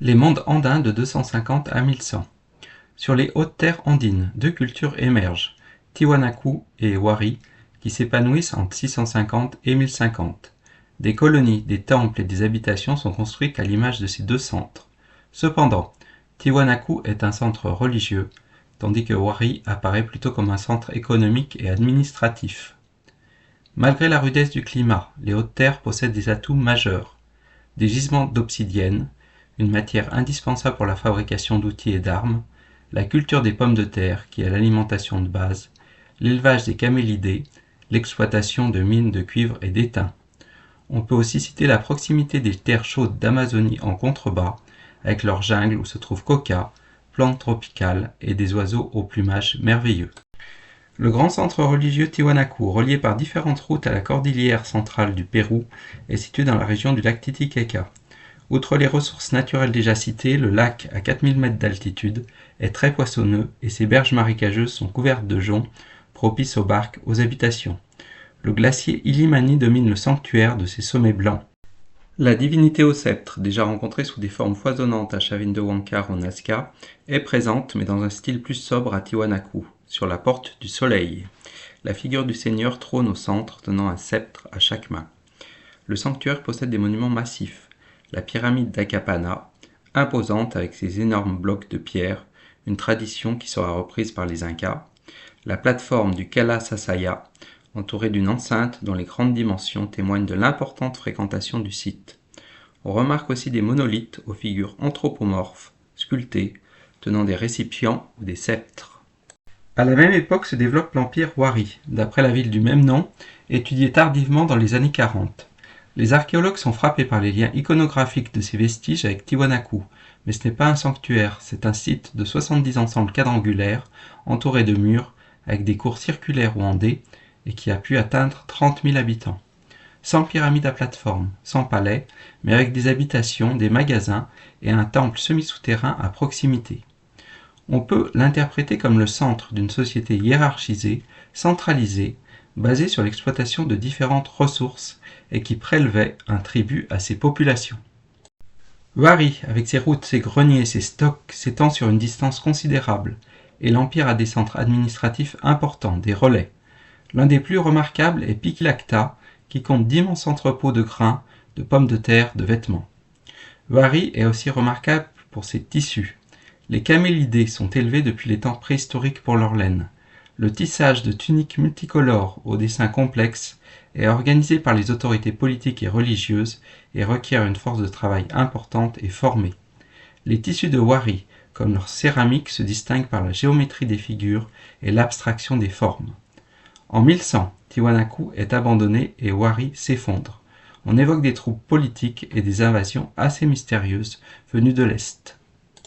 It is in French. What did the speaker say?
Les mondes andins de 250 à 1100. Sur les hautes terres andines, deux cultures émergent, Tiwanaku et Wari, qui s'épanouissent entre 650 et 1050. Des colonies, des temples et des habitations sont construites à l'image de ces deux centres. Cependant, Tiwanaku est un centre religieux, tandis que Wari apparaît plutôt comme un centre économique et administratif. Malgré la rudesse du climat, les hautes terres possèdent des atouts majeurs. Des gisements d'obsidienne, une matière indispensable pour la fabrication d'outils et d'armes, la culture des pommes de terre, qui est l'alimentation de base, l'élevage des camélidés, l'exploitation de mines de cuivre et d'étain. On peut aussi citer la proximité des terres chaudes d'Amazonie en contrebas, avec leurs jungles où se trouvent coca, plantes tropicales et des oiseaux au plumage merveilleux. Le grand centre religieux Tiwanaku, relié par différentes routes à la cordillère centrale du Pérou, est situé dans la région du lac Titicaca. Outre les ressources naturelles déjà citées, le lac, à 4000 mètres d'altitude, est très poissonneux et ses berges marécageuses sont couvertes de joncs, propices aux barques, aux habitations. Le glacier Illimani domine le sanctuaire de ses sommets blancs. La divinité au sceptre, déjà rencontrée sous des formes foisonnantes à Chavindowankar en Nazca, est présente mais dans un style plus sobre à Tiwanaku, sur la porte du soleil. La figure du seigneur trône au centre, tenant un sceptre à chaque main. Le sanctuaire possède des monuments massifs. La pyramide d'Akapana, imposante avec ses énormes blocs de pierre, une tradition qui sera reprise par les Incas. La plateforme du Kala Sasaya, entourée d'une enceinte dont les grandes dimensions témoignent de l'importante fréquentation du site. On remarque aussi des monolithes aux figures anthropomorphes, sculptés, tenant des récipients ou des sceptres. À la même époque se développe l'empire Wari, d'après la ville du même nom, étudié tardivement dans les années 40. Les archéologues sont frappés par les liens iconographiques de ces vestiges avec Tiwanaku, mais ce n'est pas un sanctuaire, c'est un site de 70 ensembles quadrangulaires, entourés de murs, avec des cours circulaires ou en D, et qui a pu atteindre 30 000 habitants. Sans pyramide à plateforme, sans palais, mais avec des habitations, des magasins et un temple semi-souterrain à proximité. On peut l'interpréter comme le centre d'une société hiérarchisée, centralisée, basée sur l'exploitation de différentes ressources et qui prélevait un tribut à ses populations. Wari, avec ses routes, ses greniers, ses stocks, s'étend sur une distance considérable, et l'empire a des centres administratifs importants, des relais. L'un des plus remarquables est Pikilacta, qui compte d'immenses entrepôts de grains, de pommes de terre, de vêtements. Wari est aussi remarquable pour ses tissus. Les camélidés sont élevés depuis les temps préhistoriques pour leur laine. Le tissage de tuniques multicolores aux dessins complexes est organisé par les autorités politiques et religieuses et requiert une force de travail importante et formée. Les tissus de Wari, comme leur céramique, se distinguent par la géométrie des figures et l'abstraction des formes. En 1100, Tiwanaku est abandonné et Wari s'effondre. On évoque des troupes politiques et des invasions assez mystérieuses venues de l'Est.